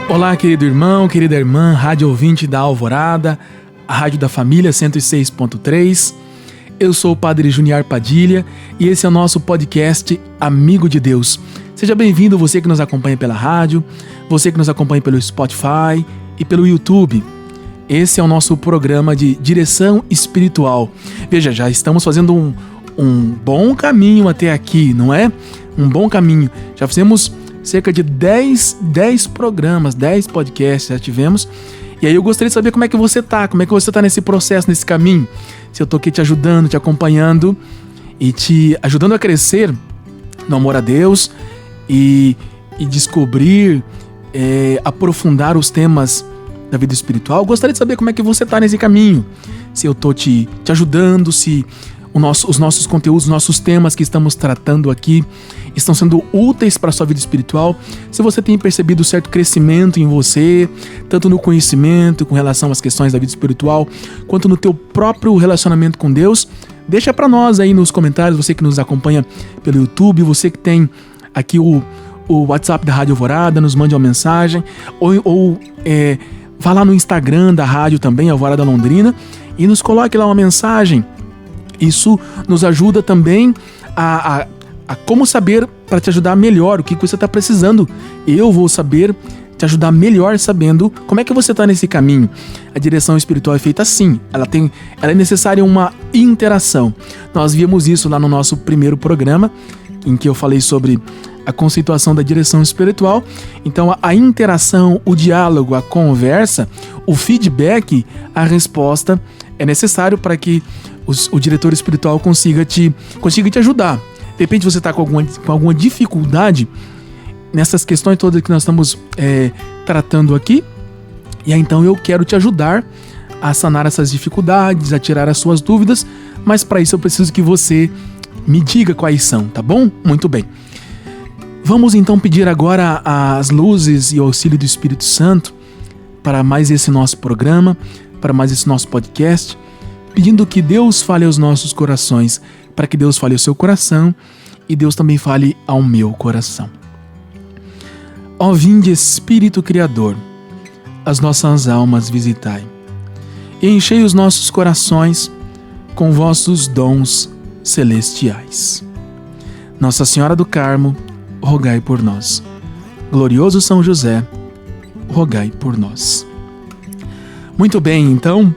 Olá, querido irmão, querida irmã, rádio ouvinte da Alvorada, a rádio da família 106.3. Eu sou o Padre Junior Padilha e esse é o nosso podcast Amigo de Deus. Seja bem-vindo você que nos acompanha pela rádio, você que nos acompanha pelo Spotify e pelo YouTube. Esse é o nosso programa de direção espiritual. Veja, já estamos fazendo um bom caminho até aqui, não é? Um bom caminho. Já fizemos cerca de 10 programas, 10 podcasts já tivemos. E aí eu gostaria de saber como é que você tá nesse processo, nesse caminho. Se eu tô aqui te ajudando, te acompanhando e te ajudando a crescer no amor a Deus e descobrir, aprofundar os temas da vida espiritual. Eu gostaria de saber como é que você tá nesse caminho. Se eu tô te ajudando, se os nossos conteúdos, os nossos temas que estamos tratando aqui estão sendo úteis para a sua vida espiritual, se você tem percebido certo crescimento em você, tanto no conhecimento com relação às questões da vida espiritual, quanto no teu próprio relacionamento com Deus, deixa para nós aí nos comentários, você que nos acompanha pelo YouTube, você que tem aqui o WhatsApp da Rádio Alvorada, nos mande uma mensagem, ou vá lá no Instagram da rádio também, Alvorada Londrina, e nos coloque lá uma mensagem. Isso nos ajuda também a como saber para te ajudar melhor, o que você está precisando. Eu vou saber te ajudar melhor sabendo como é que você está nesse caminho. A direção espiritual é feita assim, ela é necessária uma interação. Nós vimos isso lá no nosso primeiro programa, em que eu falei sobre a conceituação da direção espiritual. Então a interação, o diálogo, a conversa, o feedback, a resposta é necessário para que o diretor espiritual consiga te ajudar. De repente você está com alguma dificuldade nessas questões todas que nós estamos tratando aqui, e aí então eu quero te ajudar a sanar essas dificuldades, a tirar as suas dúvidas, mas para isso eu preciso que você me diga quais são, tá bom? Muito bem. Vamos então pedir agora as luzes e o auxílio do Espírito Santo para mais esse nosso programa, para mais esse nosso podcast, pedindo que Deus fale aos nossos corações, para que Deus fale ao seu coração e Deus também fale ao meu coração. Ó vinde Espírito Criador, as nossas almas visitai, e enchei os nossos corações com vossos dons celestiais. Nossa Senhora do Carmo, rogai por nós. Glorioso São José, rogai por nós. Muito bem, então,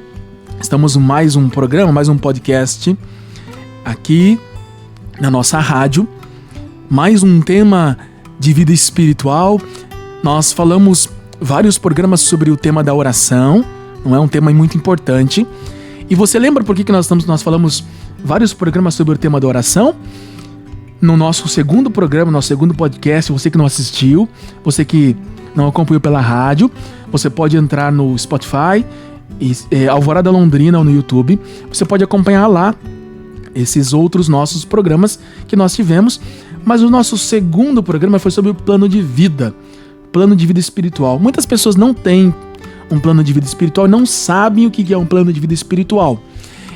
estamos em mais um programa, mais um podcast aqui na nossa rádio, mais um tema de vida espiritual. Nós falamos vários programas sobre o tema da oração, não é um tema muito importante. E você lembra por que nós falamos vários programas sobre o tema da oração? No nosso segundo programa, nosso segundo podcast, você que não assistiu, você que não acompanhou pela rádio, você pode entrar no Spotify, Alvorada Londrina ou no YouTube. Você pode acompanhar lá esses outros nossos programas que nós tivemos, mas o nosso segundo programa foi sobre o plano de vida espiritual. Muitas pessoas não têm um plano de vida espiritual e não sabem o que é um plano de vida espiritual.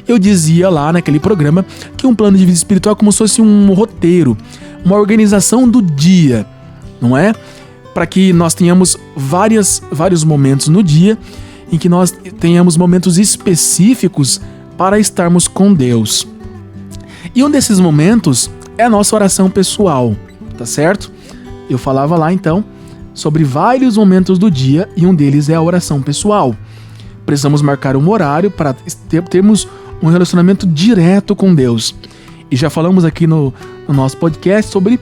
Eu dizia lá naquele programa que um plano de vida espiritual é como se fosse um roteiro, uma organização do dia, não é? Para que nós tenhamos vários momentos no dia em que nós tenhamos momentos específicos para estarmos com Deus. E um desses momentos é a nossa oração pessoal, tá certo? Eu falava lá então sobre vários momentos do dia e um deles é a oração pessoal. Precisamos marcar um horário para termos um relacionamento direto com Deus. E já falamos aqui no nosso podcast sobre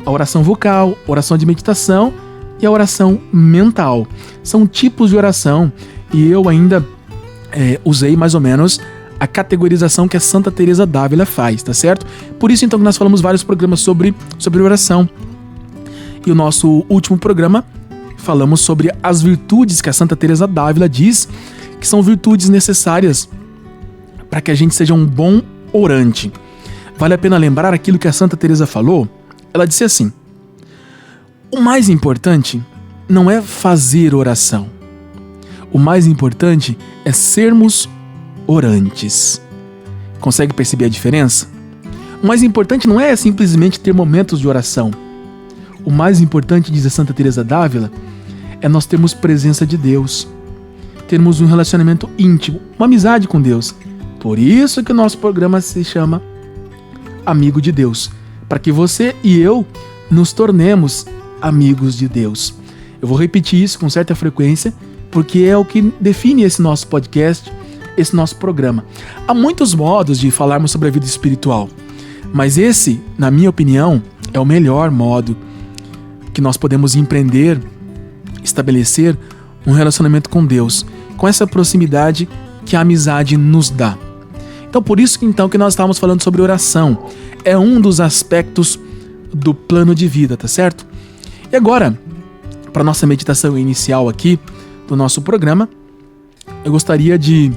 a oração vocal, oração de meditação e a oração mental. São tipos de oração e eu ainda usei mais ou menos a categorização que a Santa Teresa d'Ávila faz, tá certo? Por isso então que nós falamos vários programas sobre oração. E o nosso último programa falamos sobre as virtudes que a Santa Teresa d'Ávila diz que são virtudes necessárias para que a gente seja um bom orante. Vale a pena lembrar aquilo que a Santa Teresa falou? Ela disse assim: o mais importante não é fazer oração. O mais importante é sermos orantes. Consegue perceber a diferença? O mais importante não é simplesmente ter momentos de oração. O mais importante, diz a Santa Teresa d'Ávila, é nós termos presença de Deus, termos um relacionamento íntimo, uma amizade com Deus. Por isso que o nosso programa se chama Amigo de Deus, para que você e eu nos tornemos amigos de Deus. Eu vou repetir isso com certa frequência, porque é o que define esse nosso podcast, esse nosso programa. Há muitos modos de falarmos sobre a vida espiritual, mas esse, na minha opinião, é o melhor modo que nós podemos empreender, estabelecer um relacionamento com Deus, com essa proximidade que a amizade nos dá. Então, por isso que nós estávamos falando sobre oração. É um dos aspectos do plano de vida, tá certo? E agora, para nossa meditação inicial aqui do nosso programa, eu gostaria de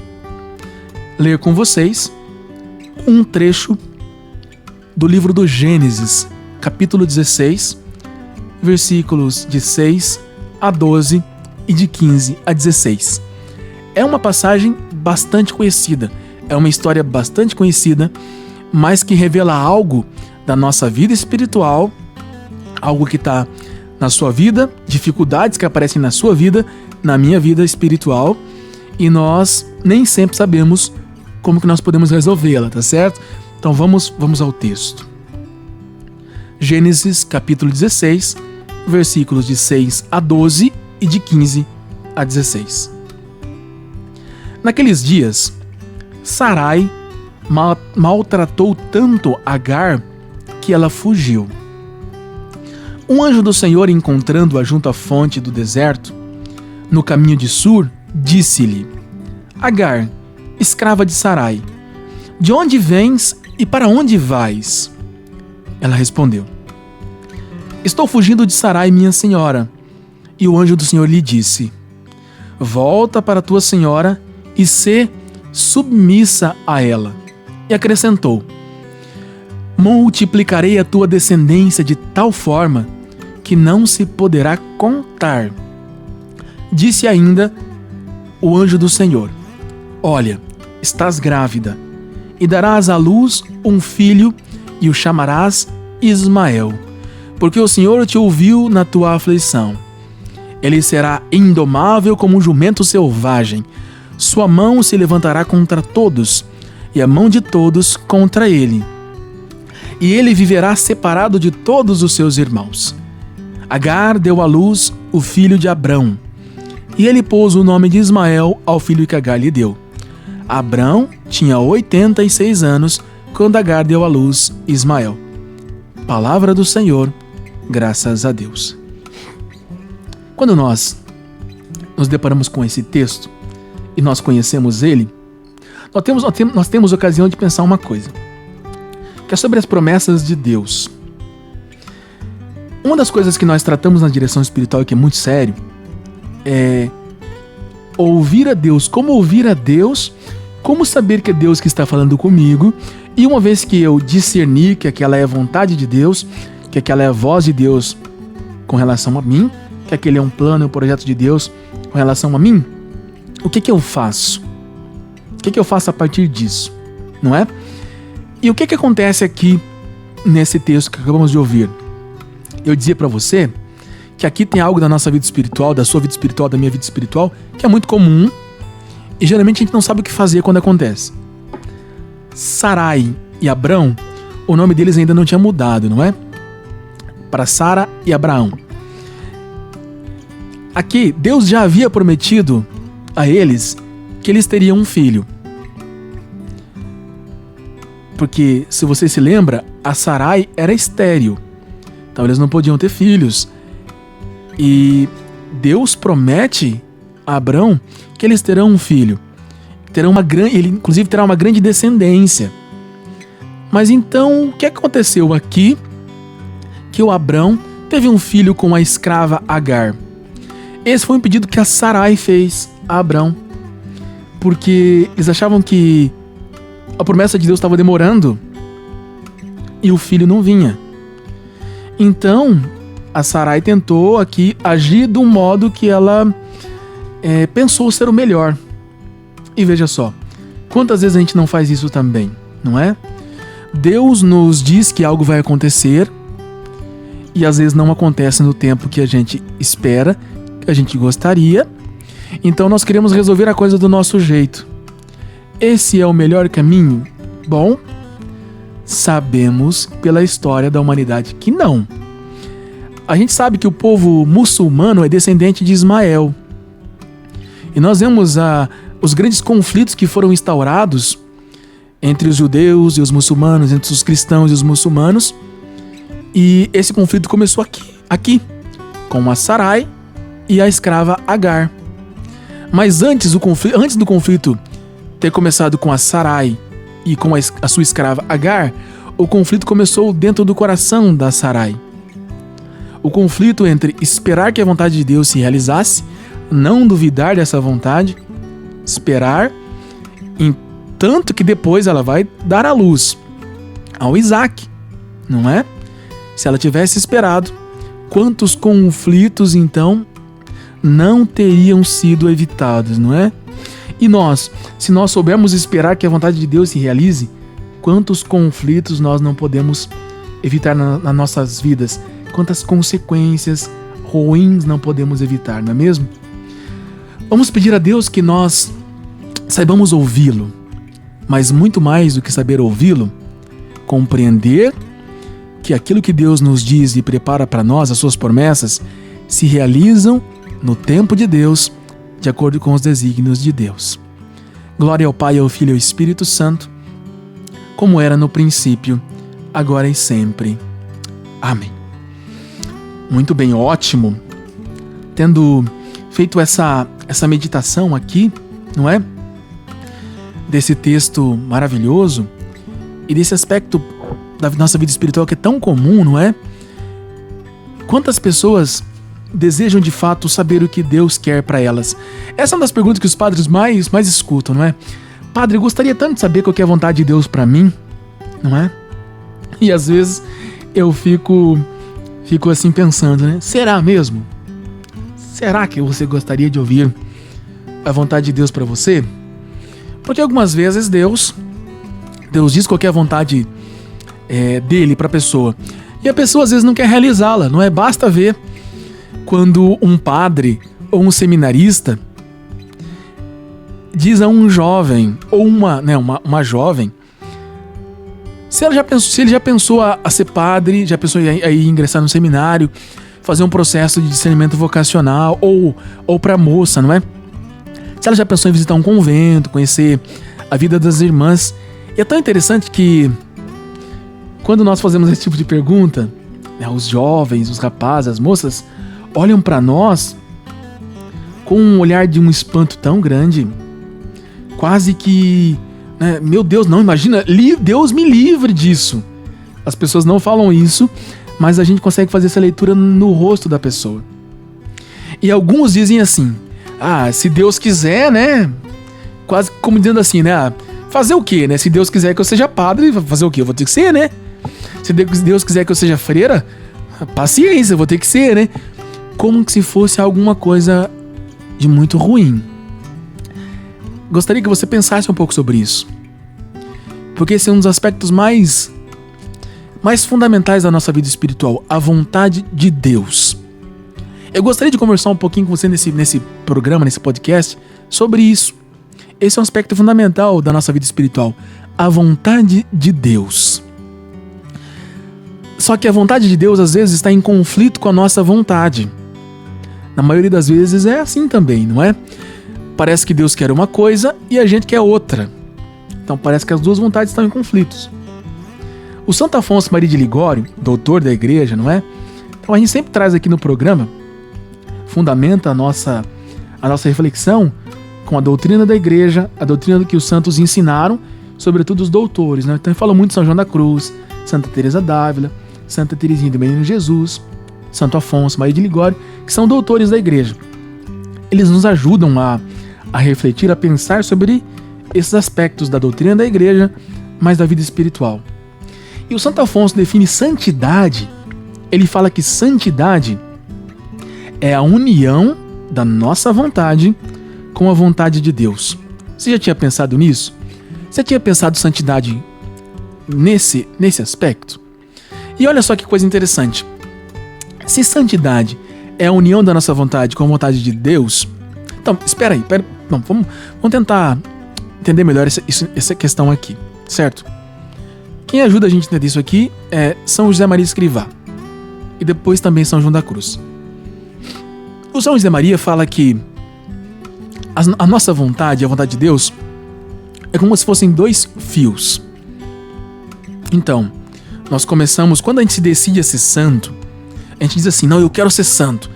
ler com vocês um trecho do livro do Gênesis, capítulo 16, versículos de 6 a 12 e de 15 a 16. É uma passagem bastante conhecida, é uma história bastante conhecida, mas que revela algo da nossa vida espiritual, algo que está na sua vida, dificuldades que aparecem na sua vida, na minha vida espiritual, e nós nem sempre sabemos como que nós podemos resolvê-la, tá certo? Então vamos ao texto. Gênesis capítulo 16, versículos de 6 a 12 e de 15 a 16. Naqueles dias, Sarai maltratou tanto Agar que ela fugiu. Um anjo do Senhor, encontrando-a junto à fonte do deserto, no caminho de Sur, disse-lhe: Agar, escrava de Sarai, de onde vens e para onde vais? Ela respondeu: Estou fugindo de Sarai, minha senhora. E o anjo do Senhor lhe disse: Volta para tua senhora e sê submissa a ela. E acrescentou: Multiplicarei a tua descendência de tal forma que não se poderá contar. Disse ainda o anjo do Senhor: Olha, estás grávida, e darás à luz um filho, e o chamarás Ismael, porque o Senhor te ouviu na tua aflição. Ele será indomável como um jumento selvagem, sua mão se levantará contra todos, e a mão de todos contra ele. E ele viverá separado de todos os seus irmãos. Agar deu à luz o filho de Abrão, e ele pôs o nome de Ismael ao filho que Agar lhe deu. Abrão tinha 86 anos quando Agar deu à luz Ismael. Palavra do Senhor, graças a Deus. Quando nós nos deparamos com esse texto e nós conhecemos ele, nós temos ocasião de pensar uma coisa, que é sobre as promessas de Deus. Uma das coisas que nós tratamos na direção espiritual e que é muito sério é ouvir a Deus. Como ouvir a Deus? Como saber que é Deus que está falando comigo? E uma vez que eu discernir que aquela é a vontade de Deus, que aquela é a voz de Deus com relação a mim, que aquele é um plano, um projeto de Deus com relação a mim, o que eu faço? O que eu faço a partir disso? Não é? E o que acontece aqui nesse texto que acabamos de ouvir? Eu dizia para você que aqui tem algo da nossa vida espiritual, da sua vida espiritual, da minha vida espiritual, que é muito comum e geralmente a gente não sabe o que fazer quando acontece. Sarai e Abrão, o nome deles ainda não tinha mudado, não é? Para Sara e Abraão. Aqui, Deus já havia prometido a eles que eles teriam um filho. Porque, se você se lembra, a Sarai era estéril. Então eles não podiam ter filhos. E Deus promete a Abrão que eles terão um filho. Ele inclusive terá uma grande descendência. Mas então, o que aconteceu aqui? Que o Abrão teve um filho com a escrava Agar. Esse foi um pedido que a Sarai fez a Abrão. Porque eles achavam que a promessa de Deus estava demorando e o filho não vinha. Então, a Sarai tentou aqui agir de um modo que ela pensou ser o melhor. E veja só, quantas vezes a gente não faz isso também, não é? Deus nos diz que algo vai acontecer e às vezes não acontece no tempo que a gente espera, que a gente gostaria, então nós queremos resolver a coisa do nosso jeito. Esse é o melhor caminho? Bom, sabemos pela história da humanidade que não. A gente sabe que o povo muçulmano é descendente de Ismael. E nós vemos os grandes conflitos que foram instaurados entre os judeus e os muçulmanos, entre os cristãos e os muçulmanos. E esse conflito começou aqui com a Sarai e a escrava Agar. Mas antes do conflito ter começado com a Sarai e com a sua escrava Agar, o conflito começou dentro do coração da Sarai. O conflito entre esperar que a vontade de Deus se realizasse, não duvidar dessa vontade, esperar, tanto que depois ela vai dar à luz ao Isaac, não é? Se ela tivesse esperado, quantos conflitos então não teriam sido evitados, não é? E nós, se nós soubermos esperar que a vontade de Deus se realize, quantos conflitos nós não podemos evitar nas nossas vidas? Quantas consequências ruins não podemos evitar, não é mesmo? Vamos pedir a Deus que nós saibamos ouvi-lo, mas muito mais do que saber ouvi-lo, compreender que aquilo que Deus nos diz e prepara para nós, as suas promessas, se realizam no tempo de Deus, de acordo com os desígnios de Deus. Glória ao Pai, ao Filho e ao Espírito Santo, como era no princípio, agora e sempre. Amém. Muito bem, ótimo. Tendo feito essa meditação aqui, não é? Desse texto maravilhoso e desse aspecto da nossa vida espiritual que é tão comum, não é? Quantas pessoas desejam de fato saber o que Deus quer para elas? Essa é uma das perguntas que os padres mais escutam, não é? Padre, eu gostaria tanto de saber qual que é a vontade de Deus para mim, não é? E às vezes eu fico assim pensando, né? Será mesmo? Será que você gostaria de ouvir a vontade de Deus para você? Porque algumas vezes Deus diz qual que é a vontade dele para a pessoa. E a pessoa às vezes não quer realizá-la, não é? Basta ver quando um padre ou um seminarista diz a um jovem ou uma jovem, se ele já pensou a ser padre, já pensou a ingressar no seminário, fazer um processo de discernimento vocacional, ou para moça, não é? Se ela já pensou em visitar um convento, conhecer a vida das irmãs. E é tão interessante que quando nós fazemos esse tipo de pergunta, né, os jovens, os rapazes, as moças olham para nós com um olhar de um espanto tão grande, quase que, né, meu Deus, não, imagina, Deus me livre disso. As pessoas não falam isso, mas a gente consegue fazer essa leitura no rosto da pessoa. E alguns dizem assim, se Deus quiser, né, quase como dizendo assim, né, fazer o quê, né, se Deus quiser que eu seja padre, fazer o quê, eu vou ter que ser, né, se Deus quiser que eu seja freira, paciência, eu vou ter que ser, né, como se fosse alguma coisa de muito ruim. Gostaria que você pensasse um pouco sobre isso, porque esse é um dos aspectos mais fundamentais da nossa vida espiritual, a vontade de Deus. Eu gostaria de conversar um pouquinho com você nesse programa, nesse podcast, sobre isso. Esse é um aspecto fundamental da nossa vida espiritual, a vontade de Deus. Só que a vontade de Deus às vezes está em conflito com a nossa vontade. Na maioria das vezes é assim também, não é? Parece que Deus quer uma coisa e a gente quer outra. Então parece que as duas vontades estão em conflitos. O Santo Afonso Maria de Ligório, doutor da igreja, não é? Então a gente sempre traz aqui no programa, fundamenta a nossa reflexão com a doutrina da igreja, a doutrina que os santos ensinaram, sobretudo os doutores, né? Então ele fala muito de São João da Cruz, Santa Teresa d'Ávila, Santa Teresinha do Menino Jesus, Santo Afonso Maria de Ligório, que são doutores da igreja. Eles nos ajudam a refletir, a pensar sobre esses aspectos da doutrina da igreja, mas da vida espiritual. E o Santo Afonso define santidade, ele fala que santidade é a união da nossa vontade com a vontade de Deus. Você já tinha pensado nisso? Você tinha pensado santidade nesse aspecto? E olha só que coisa interessante. Se santidade é a união da nossa vontade com a vontade de Deus? Então, espera aí. Não, vamos tentar entender melhor essa questão aqui, certo? Quem ajuda a gente a entender isso aqui é São José Maria Escrivá e depois também São João da Cruz. O São José Maria fala que a nossa vontade, a vontade de Deus, é como se fossem dois fios. Então, nós começamos, quando a gente se decide a ser santo, a gente diz assim, não, eu quero ser santo,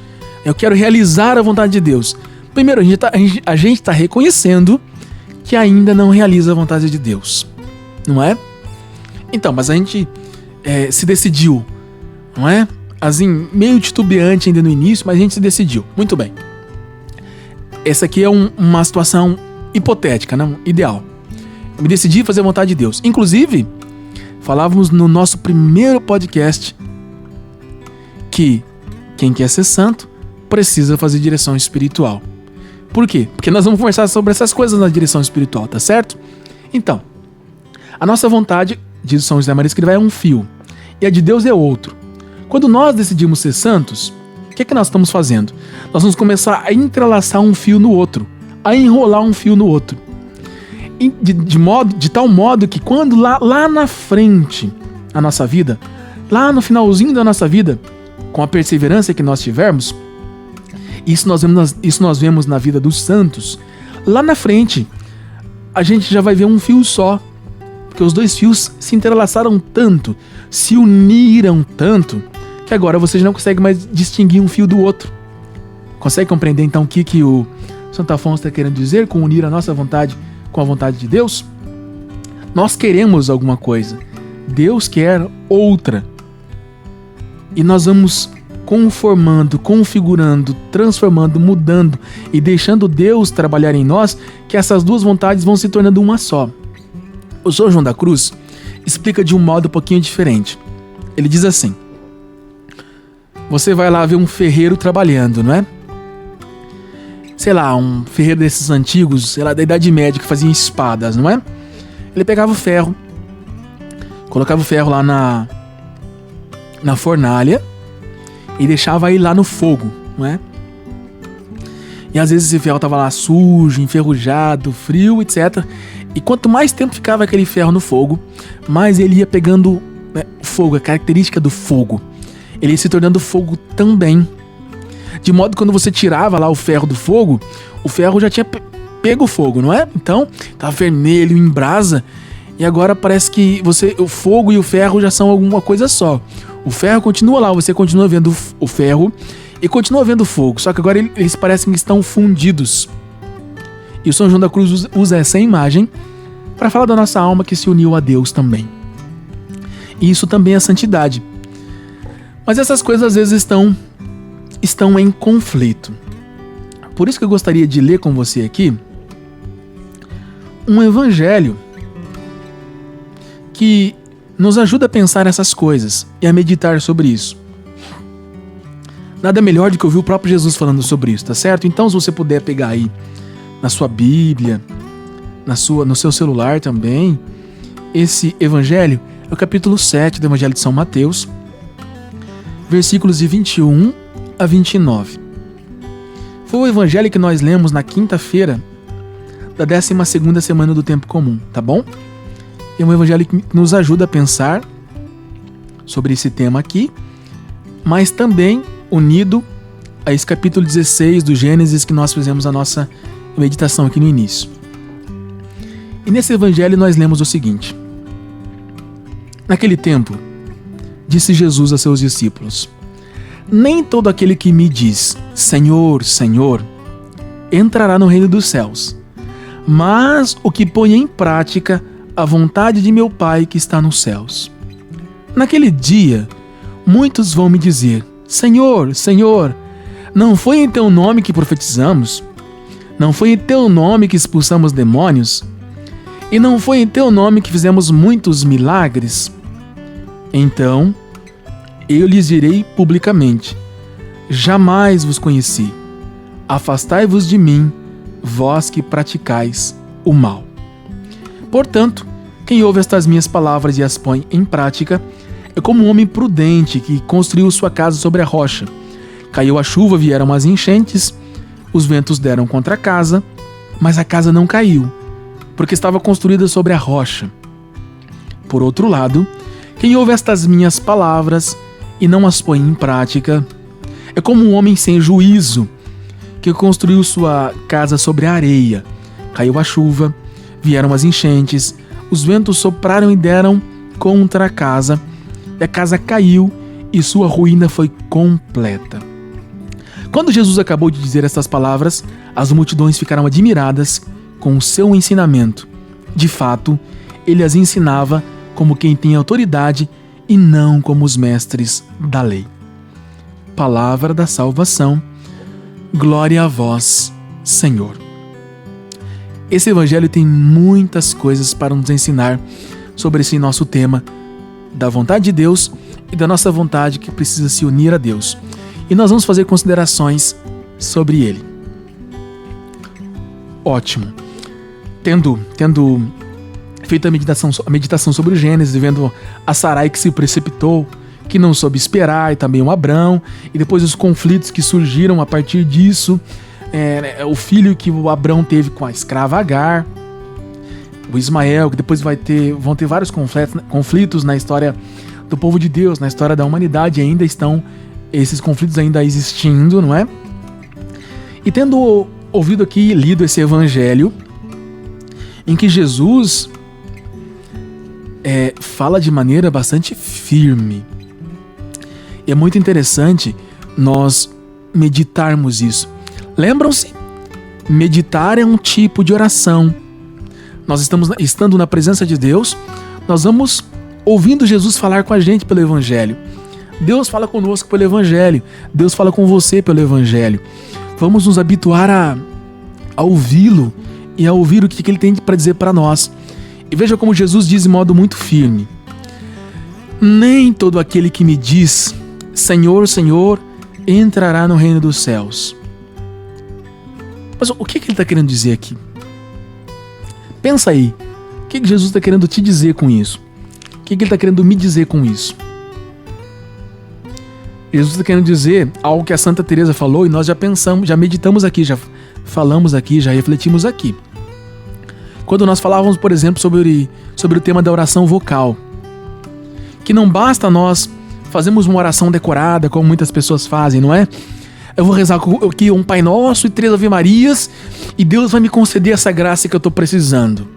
eu quero realizar a vontade de Deus. Primeiro, a gente está reconhecendo que ainda não realiza a vontade de Deus, não é? Então, mas a gente se decidiu, não é? Assim, meio titubeante ainda no início, mas a gente se decidiu. Muito bem. Essa aqui é uma situação hipotética, não ideal. Eu me decidi fazer a vontade de Deus. Inclusive, falávamos no nosso primeiro podcast que quem quer ser santo precisa fazer direção espiritual. Por quê? Porque nós vamos conversar sobre essas coisas na direção espiritual, tá certo? Então, a nossa vontade, diz São José Maria Escrivá, é um fio, e a de Deus é outro. Quando nós decidimos ser santos, o que é que nós estamos fazendo? Nós vamos começar a entrelaçar um fio no outro, a enrolar um fio no outro. De tal modo que quando lá na frente, a nossa vida, lá no finalzinho da nossa vida, com a perseverança que nós tivermos, isso nós vemos na vida dos santos, lá na frente, a gente já vai ver um fio só, porque os dois fios se entrelaçaram tanto, se uniram tanto, que agora você já não consegue mais distinguir um fio do outro. Consegue compreender então o que o Santo Afonso está querendo dizer com unir a nossa vontade com a vontade de Deus? Nós queremos alguma coisa, Deus quer outra. E nós vamos conformando, configurando, transformando, mudando e deixando Deus trabalhar em nós, que essas duas vontades vão se tornando uma só. O São João da Cruz explica de um modo um pouquinho diferente. Ele diz assim: você vai lá ver um ferreiro trabalhando, não é? Sei lá, um ferreiro desses antigos, sei lá, da Idade Média, que fazia espadas, não é? Ele pegava o ferro, colocava o ferro lá na fornalha e deixava ele lá no fogo, não é? E às vezes esse ferro estava lá sujo, enferrujado, frio, etc. E quanto mais tempo ficava aquele ferro no fogo, mais ele ia pegando, né, fogo, a característica do fogo. Ele ia se tornando fogo também. De modo que quando você tirava lá o ferro do fogo, o ferro já tinha pego fogo, não é? Então, estava vermelho, em brasa, e agora parece que o fogo e o ferro já são alguma coisa só. O ferro continua lá, você continua vendo o ferro e continua vendo o fogo, só que agora eles parecem que estão fundidos. E o São João da Cruz usa essa imagem para falar da nossa alma que se uniu a Deus também. E isso também é santidade. Mas essas coisas às vezes estão em conflito. Por isso que eu gostaria de ler com você aqui um evangelho que nos ajuda a pensar essas coisas e a meditar sobre isso. Nada melhor do que ouvir o próprio Jesus falando sobre isso, tá certo? Então, se você puder pegar aí na sua Bíblia, no seu celular também, esse evangelho é o capítulo 7 do Evangelho de São Mateus, versículos de 21 a 29. Foi o evangelho que nós lemos na quinta-feira da 12ª semana do tempo comum, tá bom? É um evangelho que nos ajuda a pensar sobre esse tema aqui, mas também unido a esse capítulo 16 do Gênesis que nós fizemos a nossa meditação aqui no início. E nesse evangelho nós lemos o seguinte: naquele tempo, disse Jesus a seus discípulos: nem todo aquele que me diz, Senhor, Senhor, entrará no reino dos céus, mas o que põe em prática a vontade de meu Pai que está nos céus. Naquele dia, muitos vão me dizer, Senhor, Senhor, não foi em teu nome que profetizamos? Não foi em teu nome que expulsamos demônios? E não foi em teu nome que fizemos muitos milagres? Então, eu lhes direi publicamente, jamais vos conheci. Afastai-vos de mim, vós que praticais o mal. Portanto, quem ouve estas minhas palavras e as põe em prática é como um homem prudente que construiu sua casa sobre a rocha. Caiu a chuva, vieram as enchentes, os ventos deram contra a casa, mas a casa não caiu, porque estava construída sobre a rocha. Por outro lado, quem ouve estas minhas palavras e não as põe em prática, é como um homem sem juízo, que construiu sua casa sobre a areia. Caiu a chuva, vieram as enchentes, os ventos sopraram e deram contra a casa, e a casa caiu e sua ruína foi completa. Quando Jesus acabou de dizer estas palavras, as multidões ficaram admiradas com o seu ensinamento. De fato, ele as ensinava como quem tem autoridade e não como os mestres da lei. Palavra da salvação. Glória a vós, Senhor. Esse evangelho tem muitas coisas para nos ensinar sobre esse nosso tema da vontade de Deus e da nossa vontade que precisa se unir a Deus. E nós vamos fazer considerações sobre ele. Ótimo. Tendo feito a meditação sobre o Gênesis, vendo a Sarai que se precipitou, que não soube esperar, e também o Abrão, e depois os conflitos que surgiram a partir disso, o filho que o Abrão teve com a escrava Agar, o Ismael, que depois vão ter vários conflitos na história do povo de Deus, na história da humanidade, ainda estão esses conflitos ainda existindo, não é? E tendo ouvido aqui e lido esse evangelho, em que Jesus fala de maneira bastante firme. E é muito interessante nós meditarmos isso. Lembram-se? Meditar é um tipo de oração. Nós estando na presença de Deus, nós vamos ouvindo Jesus falar com a gente pelo Evangelho. Deus fala conosco pelo Evangelho. Deus fala com você pelo Evangelho. Vamos nos habituar a ouvi-lo e a ouvir o que ele tem para dizer para nós. E veja como Jesus diz de modo muito firme: nem todo aquele que me diz Senhor, Senhor, entrará no reino dos céus. Mas o que ele está querendo dizer aqui? Pensa aí. O que Jesus está querendo te dizer com isso? O que ele está querendo me dizer com isso? Jesus está querendo dizer algo que a Santa Teresa falou e nós já pensamos, já meditamos aqui, já falamos aqui, já refletimos aqui. Quando nós falávamos, por exemplo, sobre o tema da oração vocal. Que não basta nós fazermos uma oração decorada, como muitas pessoas fazem, não é? Eu vou rezar aqui um Pai Nosso e 3 Ave Marias e Deus vai me conceder essa graça que eu estou precisando.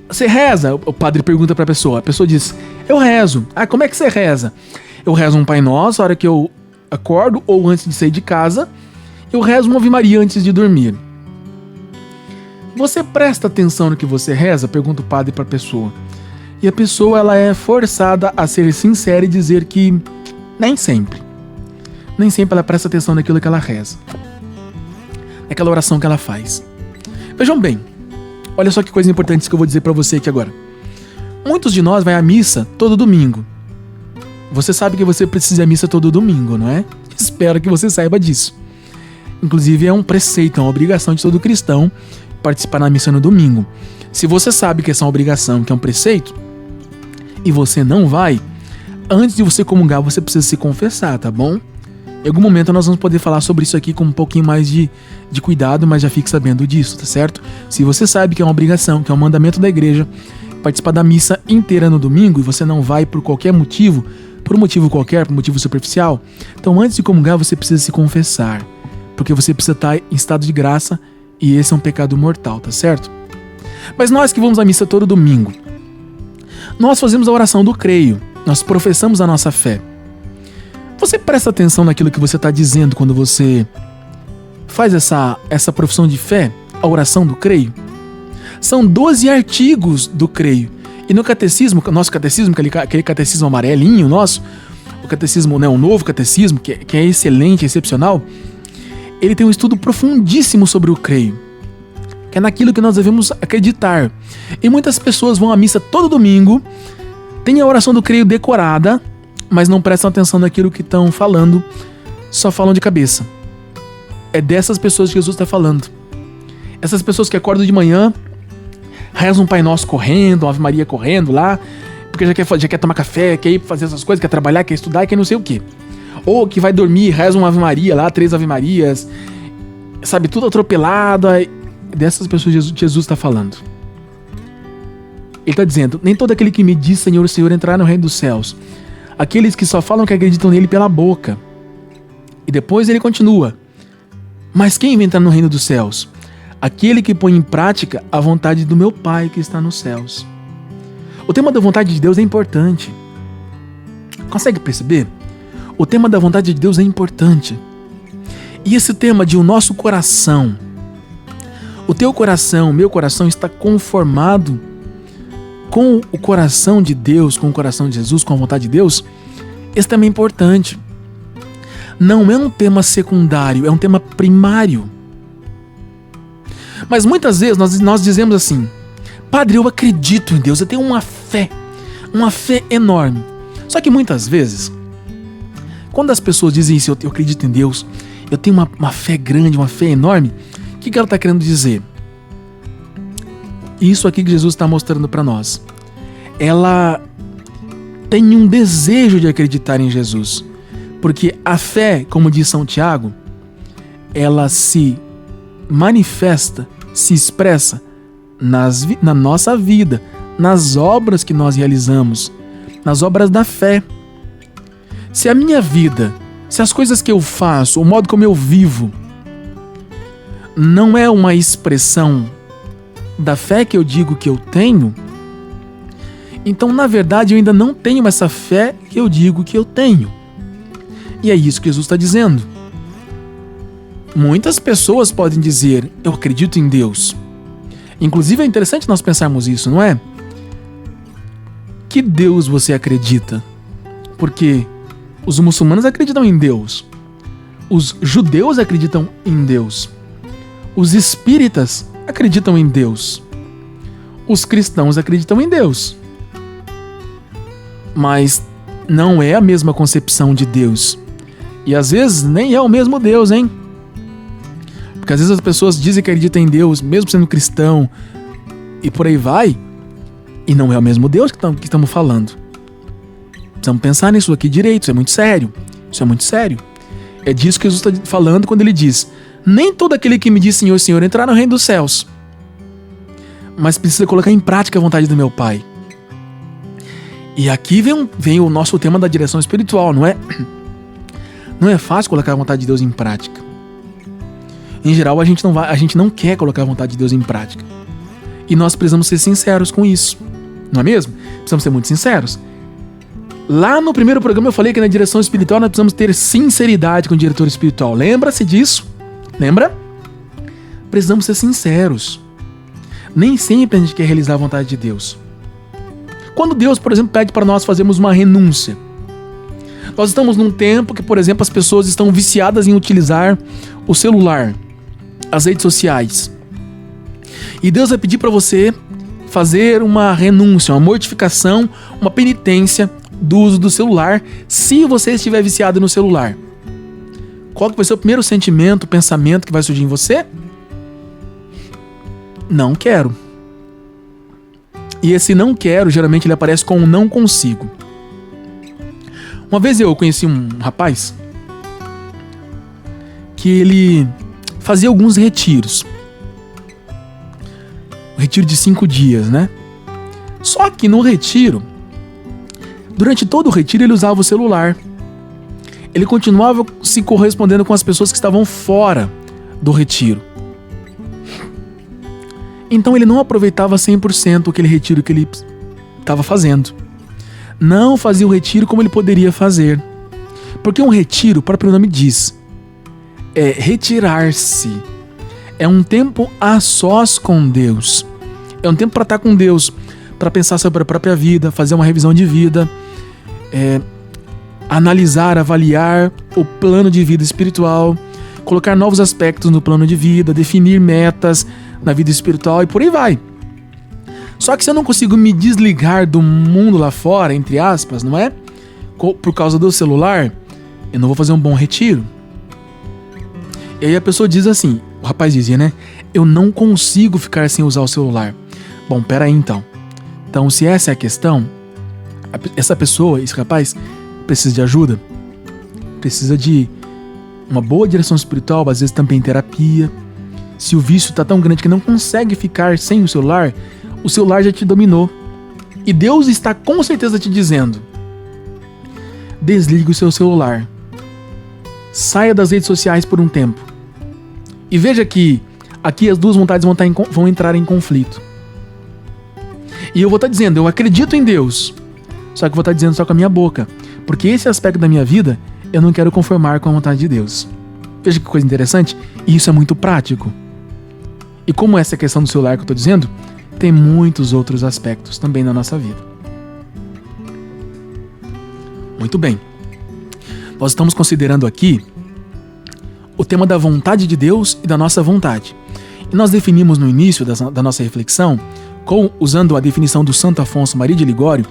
Você reza? O padre pergunta para a pessoa diz, eu rezo. Ah, como é que você reza? Eu rezo um Pai Nosso na hora que eu acordo ou antes de sair de casa. Eu rezo uma Ave Maria antes de dormir. Você presta atenção no que você reza? Pergunta o padre para a pessoa. E a pessoa ela é forçada a ser sincera e dizer que nem sempre ela presta atenção naquilo que ela reza, naquela oração que ela faz. Vejam bem, olha só que coisa importante que eu vou dizer para você aqui agora. Muitos de nós vai à missa todo domingo. Você sabe que você precisa ir à missa todo domingo, não é? Espero que você saiba disso. Inclusive é um preceito, é uma obrigação de todo cristão participar na missa no domingo. Se você sabe que essa é uma obrigação, que é um preceito, e você não vai, antes de você comungar, você precisa se confessar, tá bom? Em algum momento nós vamos poder falar sobre isso aqui com um pouquinho mais de cuidado, mas já fique sabendo disso, tá certo? Se você sabe que é uma obrigação, que é um mandamento da igreja, participar da missa inteira no domingo, e você não vai por qualquer motivo, por um motivo qualquer, por um motivo superficial, então antes de comungar você precisa se confessar, porque você precisa estar em estado de graça, e esse é um pecado mortal, tá certo? Mas nós que vamos à missa todo domingo, nós fazemos a oração do creio, nós professamos a nossa fé. Você presta atenção naquilo que você está dizendo quando você faz essa profissão de fé, a oração do creio? São 12 artigos do creio. E no catecismo, nosso catecismo, aquele catecismo amarelinho nosso, o catecismo, né, o novo catecismo, que é excelente, excepcional, ele tem um estudo profundíssimo sobre o creio, que é naquilo que nós devemos acreditar. E muitas pessoas vão à missa todo domingo, têm a oração do creio decorada, mas não prestam atenção naquilo que estão falando, só falam de cabeça. É dessas pessoas que Jesus está falando. Essas pessoas que acordam de manhã, rezam um Pai Nosso correndo, uma Ave Maria correndo lá, porque já quer tomar café, quer ir fazer essas coisas, quer trabalhar, quer estudar, quer não sei o quê. Ou que vai dormir, reza uma Ave Maria lá, 3 Ave Marias, sabe, tudo atropelado. Dessas pessoas Jesus está falando. Ele está dizendo, nem todo aquele que me diz Senhor, Senhor entrará no reino dos céus. Aqueles que só falam que acreditam nele pela boca. E depois ele continua. Mas quem vai entrar no reino dos céus? Aquele que põe em prática a vontade do meu Pai que está nos céus. O tema da vontade de Deus é importante. Consegue perceber? O tema da vontade de Deus é importante. E esse tema de o nosso coração, o teu coração, o meu coração está conformado com o coração de Deus, com o coração de Jesus, com a vontade de Deus, esse tema é importante. Não é um tema secundário, é um tema primário. Mas muitas vezes nós dizemos assim, Padre, eu acredito em Deus, eu tenho uma fé enorme. Só que muitas vezes, quando as pessoas dizem isso, eu acredito em Deus, eu tenho uma fé grande, uma fé enorme, o que ela está querendo dizer? Isso aqui que Jesus está mostrando para nós. Ela tem um desejo de acreditar em Jesus. Porque a fé, como diz São Tiago, ela se manifesta, se expressa na nossa vida, nas obras que nós realizamos, nas obras da fé. Se a minha vida, se as coisas que eu faço, o modo como eu vivo, não é uma expressão da fé que eu digo que eu tenho, então na verdade eu ainda não tenho essa fé que eu digo que eu tenho. E é isso que Jesus está dizendo. Muitas pessoas podem dizer, eu acredito em Deus. Inclusive é interessante nós pensarmos isso, não é? Que Deus você acredita? Porque os muçulmanos acreditam em Deus. Os judeus acreditam em Deus. Os espíritas acreditam em Deus. Os cristãos acreditam em Deus. Mas não é a mesma concepção de Deus. E às vezes nem é o mesmo Deus, hein? Porque às vezes as pessoas dizem que acreditam em Deus, mesmo sendo cristão, e por aí vai, e não é o mesmo Deus que estamos falando. Precisamos pensar nisso aqui direito, isso é muito sério. Isso é muito sério. É disso que Jesus está falando quando ele diz, nem todo aquele que me diz Senhor, Senhor entrará no reino dos céus, mas precisa colocar em prática a vontade do meu Pai. E aqui vem o nosso tema da direção espiritual, não é? Não é fácil colocar a vontade de Deus em prática. Em geral, a gente não quer colocar a vontade de Deus em prática. E nós precisamos ser sinceros com isso. Não é mesmo? Precisamos ser muito sinceros. Lá no primeiro programa eu falei que na direção espiritual nós precisamos ter sinceridade com o diretor espiritual. Lembra-se disso? Lembra? Precisamos ser sinceros. Nem sempre a gente quer realizar a vontade de Deus. Quando Deus, por exemplo, pede para nós fazermos uma renúncia, nós estamos num tempo que, por exemplo, as pessoas estão viciadas em utilizar o celular, as redes sociais. E Deus vai pedir para você fazer uma renúncia, uma mortificação, uma penitência do uso do celular, se você estiver viciado no celular. Qual que vai ser o primeiro sentimento, pensamento que vai surgir em você? Não quero. E esse não quero, geralmente ele aparece com um não consigo. Uma vez eu conheci um rapaz que ele fazia alguns retiros. Um retiro de 5 dias, né? Só que no retiro, durante todo o retiro ele usava o celular. Ele continuava se correspondendo com as pessoas que estavam fora do retiro. Então ele não aproveitava 100% aquele retiro que ele estava fazendo. Não fazia o retiro como ele poderia fazer. Porque um retiro, o próprio nome diz, é retirar-se. É um tempo a sós com Deus. É um tempo para estar com Deus, para pensar sobre a própria vida, fazer uma revisão de vida, analisar, avaliar o plano de vida espiritual, colocar novos aspectos no plano de vida, definir metas na vida espiritual e por aí vai. Só que se eu não consigo me desligar do mundo lá fora, entre aspas, não é? Por causa do celular, eu não vou fazer um bom retiro. E aí a pessoa diz assim, o rapaz dizia, né? Eu não consigo ficar sem usar o celular. Bom, peraí então. Então, se essa é a questão, essa pessoa, esse rapaz, precisa de ajuda. precisa de uma boa direção espiritual, às vezes também terapia. Se o vício está tão grande que não consegue ficar sem o celular já te dominou. E Deus está com certeza te dizendo: desligue o seu celular. Saia das redes sociais por um tempo. E veja que aqui as duas vontades vão entrar em conflito. E eu vou estar dizendo, eu acredito em Deus. Só que eu vou estar dizendo só com a minha boca. Porque esse aspecto da minha vida, eu não quero conformar com a vontade de Deus. Veja que coisa interessante. E isso é muito prático. E como essa questão do celular que eu estou dizendo, tem muitos outros aspectos também na nossa vida. Muito bem. Nós estamos considerando aqui o tema da vontade de Deus e da nossa vontade. E nós definimos no início da nossa reflexão, usando a definição do Santo Afonso Maria de Ligório,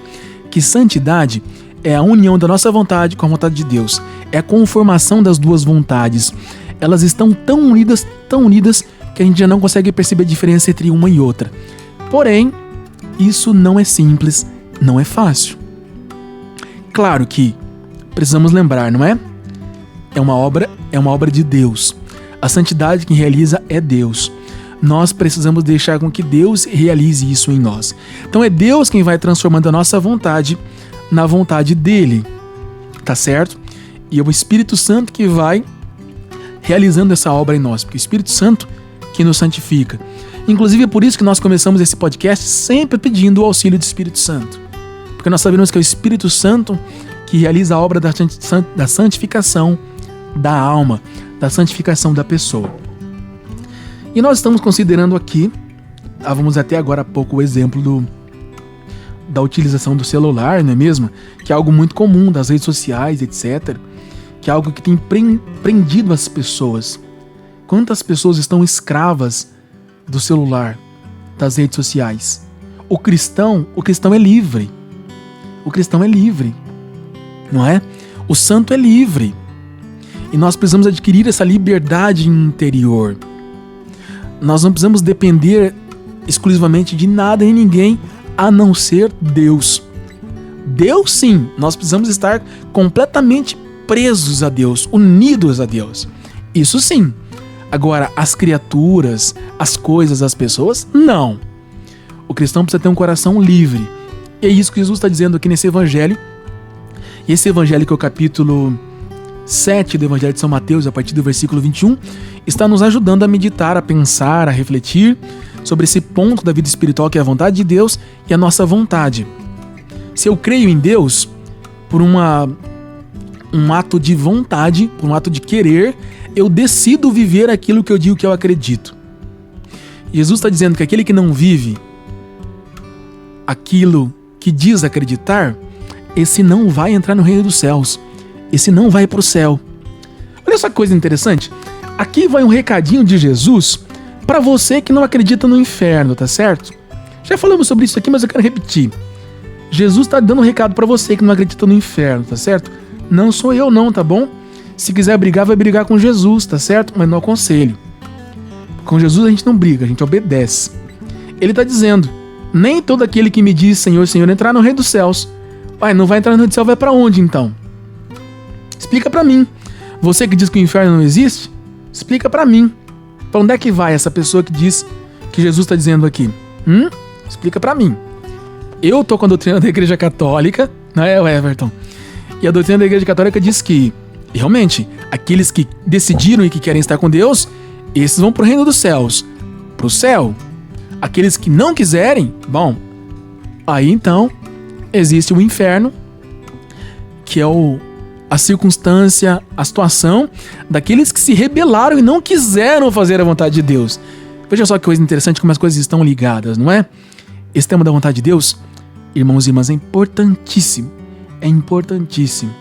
que santidade é a união da nossa vontade com a vontade de Deus. É a conformação das duas vontades. Elas estão tão unidas, que a gente já não consegue perceber a diferença entre uma e outra. Porém, isso não é simples, não é fácil. Claro que precisamos lembrar, não é? É uma obra de Deus. A santidade quem realiza é Deus. Nós precisamos deixar com que Deus realize isso em nós. Então é Deus quem vai transformando a nossa vontade na vontade dele. Tá certo? E é o Espírito Santo que vai realizando essa obra em nós, porque o Espírito Santo que nos santifica. Inclusive é por isso que nós começamos esse podcast sempre pedindo o auxílio do Espírito Santo. Porque nós sabemos que é o Espírito Santo que realiza a obra da santificação da alma, da santificação da pessoa. E nós estamos considerando aqui, vamos até agora há pouco o exemplo da utilização do celular, não é mesmo? Que é algo muito comum das redes sociais, etc. Que é algo que tem prendido as pessoas. Quantas pessoas estão escravas do celular, das redes sociais? O cristão é livre. O cristão é livre, não é? O santo é livre. E nós precisamos adquirir essa liberdade interior. Nós não precisamos depender exclusivamente de nada e ninguém, a não ser Deus. Deus sim, nós precisamos estar completamente presos a Deus, unidos a Deus. Isso sim. Agora, as criaturas, as coisas, as pessoas, não. O cristão precisa ter um coração livre. E é isso que Jesus está dizendo aqui nesse evangelho. E esse evangelho, que é o capítulo 7 do Evangelho de São Mateus, a partir do versículo 21, está nos ajudando a meditar, a pensar, a refletir sobre esse ponto da vida espiritual que é a vontade de Deus e a nossa vontade. Se eu creio em Deus por um ato de vontade, por um ato de querer, eu decido viver aquilo que eu digo que eu acredito. Jesus está dizendo que aquele que não vive aquilo que diz acreditar, esse não vai entrar no reino dos céus. Esse não vai para o céu. Olha só que coisa interessante. Aqui vai um recadinho de Jesus para você que não acredita no inferno, tá certo? Já falamos sobre isso aqui, mas eu quero repetir. Jesus está dando um recado para você que não acredita no inferno, tá certo? Não sou eu não, tá bom? Se quiser brigar, vai brigar com Jesus, tá certo? Mas não aconselho. Com Jesus a gente não briga, a gente obedece. Ele está dizendo, nem todo aquele que me diz Senhor, Senhor, entrar no reino dos céus. Ué, não vai entrar no reino dos céus, vai para onde então? Explica pra mim. Você que diz que o inferno não existe, explica pra mim. Pra onde é que vai essa pessoa que diz que Jesus está dizendo aqui? Explica pra mim. Eu tô com a doutrina da Igreja Católica, né, Everton? E a doutrina da Igreja Católica diz que, realmente, aqueles que decidiram e que querem estar com Deus, esses vão pro reino dos céus, pro céu. Aqueles que não quiserem, bom, aí então existe o inferno, que é a circunstância, a situação daqueles que se rebelaram e não quiseram fazer a vontade de Deus. Veja só que coisa interessante, como as coisas estão ligadas, não é? Esse tema da vontade de Deus, irmãos e irmãs, é importantíssimo. É importantíssimo.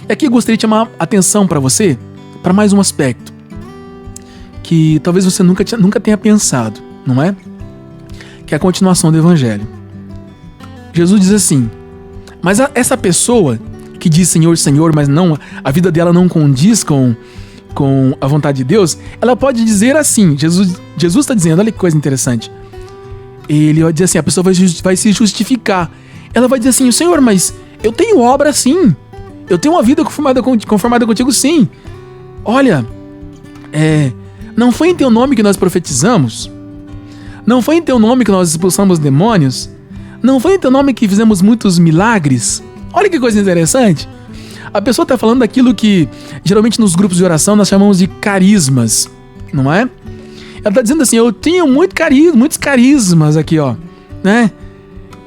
E aqui eu gostaria de chamar a atenção para você, para mais um aspecto, que talvez você nunca tenha pensado, não é? Que é a continuação do Evangelho. Jesus diz assim, mas essa pessoa que diz Senhor, Senhor, mas não, a vida dela não condiz com a vontade de Deus, ela pode dizer assim, Jesus está dizendo, olha que coisa interessante, ele vai dizer assim, a pessoa vai se justificar, ela vai dizer assim, Senhor, mas eu tenho obra sim, Eu tenho uma vida conformada contigo, sim. Olha, não foi em teu nome que nós profetizamos? Não foi em teu nome que nós expulsamos demônios? Não foi em teu nome que fizemos muitos milagres? Olha que coisa interessante. A pessoa está falando daquilo que geralmente nos grupos de oração nós chamamos de carismas, não é? Ela está dizendo assim, eu tenho muitos carismas aqui, ó, né?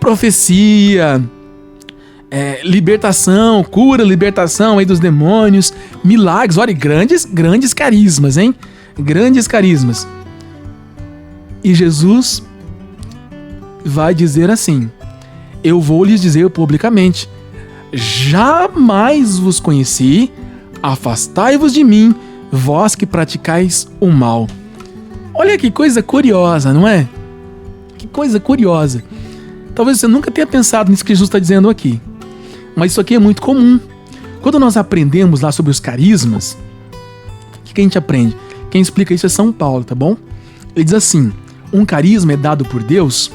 Profecia, libertação, cura, libertação aí dos demônios, milagres, olha, grandes carismas, hein? Grandes carismas. E Jesus vai dizer assim, eu vou lhes dizer publicamente, jamais vos conheci, afastai-vos de mim, vós que praticais o mal. Olha que coisa curiosa, não é? Que coisa curiosa. Talvez você nunca tenha pensado nisso que Jesus está dizendo aqui. Mas isso aqui é muito comum. Quando nós aprendemos lá sobre os carismas, o que a gente aprende? Quem explica isso é São Paulo, tá bom? Ele diz assim, um carisma é dado por Deus,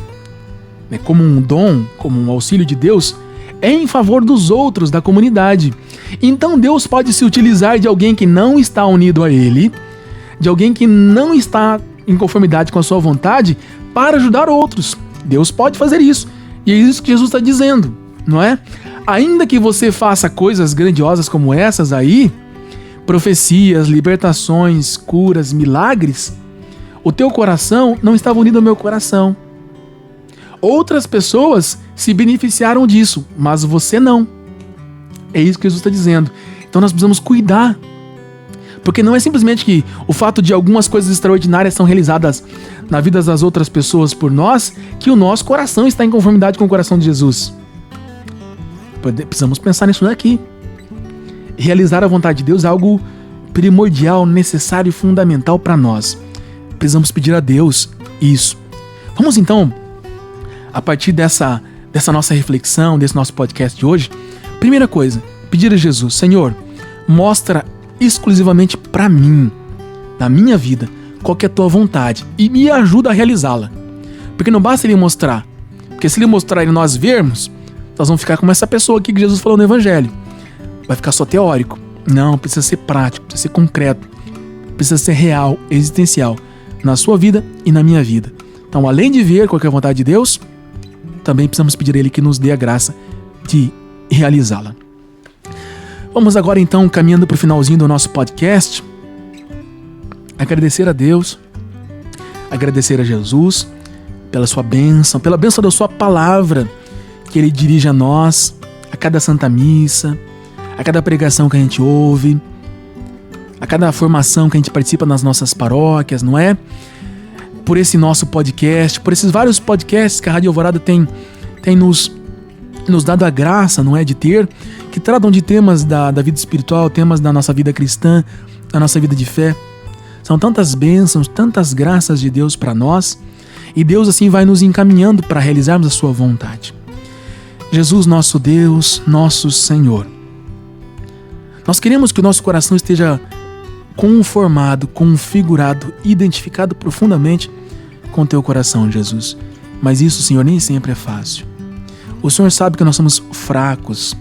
né, como um dom, como um auxílio de Deus, é em favor dos outros, da comunidade. Então Deus pode se utilizar de alguém que não está unido a Ele, de alguém que não está em conformidade com a sua vontade, para ajudar outros. Deus pode fazer isso. E é isso que Jesus está dizendo, não é? Ainda que você faça coisas grandiosas como essas aí, profecias, libertações, curas, milagres, o teu coração não estava unido ao meu coração. Outras pessoas se beneficiaram disso, mas você não. É isso que Jesus está dizendo. Então nós precisamos cuidar. Porque não é simplesmente que o fato de algumas coisas extraordinárias são realizadas na vida das outras pessoas por nós, que o nosso coração está em conformidade com o coração de Jesus. Precisamos pensar nisso daqui. Realizar a vontade de Deus é algo primordial, necessário e fundamental para nós. Precisamos pedir a Deus isso. Vamos então, a partir dessa nossa reflexão, desse nosso podcast de hoje, primeira coisa, pedir a Jesus, Senhor, mostra exclusivamente para mim, na minha vida, qual que é a tua vontade e me ajuda a realizá-la. Porque não basta Ele mostrar, porque se Ele mostrar e nós vermos, nós vamos ficar como essa pessoa aqui que Jesus falou no Evangelho. Vai ficar só teórico. Não, precisa ser prático, precisa ser concreto, precisa ser real, existencial, na sua vida e na minha vida. Então, além de ver qual que é a vontade de Deus, também precisamos pedir a Ele que nos dê a graça de realizá-la. Vamos agora então, caminhando para o finalzinho do nosso podcast, agradecer a Deus, agradecer a Jesus pela sua bênção, pela bênção da sua palavra que Ele dirige a nós, a cada Santa Missa, a cada pregação que a gente ouve, a cada formação que a gente participa nas nossas paróquias, não é? Por esse nosso podcast, por esses vários podcasts que a Rádio Alvorada tem nos dado a graça, não é, de ter, que tratam de temas da vida espiritual, temas da nossa vida cristã, da nossa vida de fé. São tantas bênçãos, tantas graças de Deus para nós, e Deus assim vai nos encaminhando para realizarmos a sua vontade. Jesus, nosso Deus, nosso Senhor, nós queremos que o nosso coração esteja conformado, configurado, identificado profundamente com o teu coração, Jesus. Mas isso, Senhor, nem sempre é fácil. O Senhor sabe que nós somos fracos,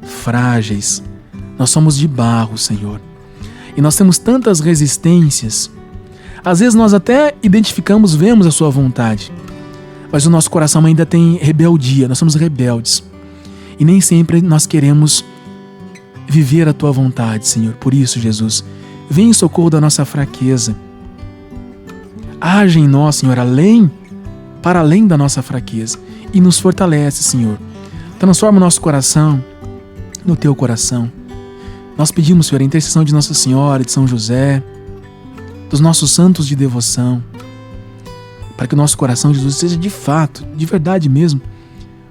frágeis, nós somos de barro, Senhor. E nós temos tantas resistências. Às vezes nós até identificamos, vemos a sua vontade, mas o nosso coração ainda tem rebeldia, nós somos rebeldes. E nem sempre nós queremos viver a tua vontade, Senhor. Por isso, Jesus, vem em socorro da nossa fraqueza. Age em nós, Senhor, para além da nossa fraqueza, e nos fortalece, Senhor. Transforma o nosso coração no teu coração. Nós pedimos, Senhor, a intercessão de Nossa Senhora, de São José, dos nossos santos de devoção, para que o nosso coração, Jesus, seja de fato, de verdade mesmo,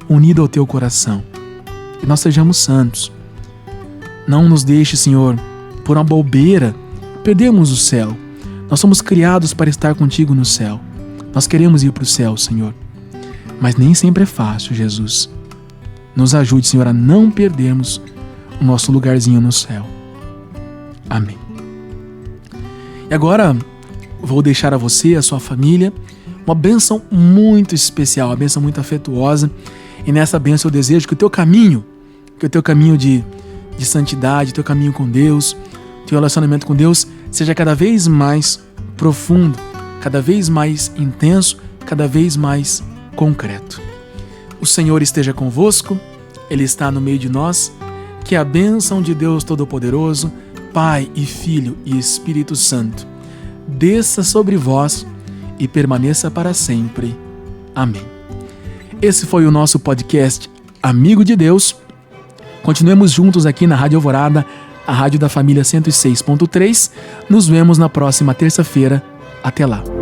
unido ao teu coração. Que nós sejamos santos. Não nos deixe, Senhor, por uma bobeira, perdermos o céu. Nós somos criados para estar contigo no céu. Nós queremos ir para o céu, Senhor. Mas nem sempre é fácil, Jesus. Nos ajude, Senhor, a não perdermos o nosso lugarzinho no céu. Amém. E agora, vou deixar a você, a sua família, uma bênção muito especial, uma bênção muito afetuosa. E nessa bênção eu desejo que o teu caminho de de santidade, teu caminho com Deus, teu relacionamento com Deus seja cada vez mais profundo, cada vez mais intenso, cada vez mais concreto. O Senhor esteja convosco, Ele está no meio de nós. Que a bênção de Deus Todo-Poderoso, Pai e Filho e Espírito Santo, desça sobre vós e permaneça para sempre. Amém. Esse foi o nosso podcast Amigo de Deus. Continuemos juntos aqui na Rádio Alvorada, a rádio da família 106.3. Nos vemos na próxima terça-feira. Até lá.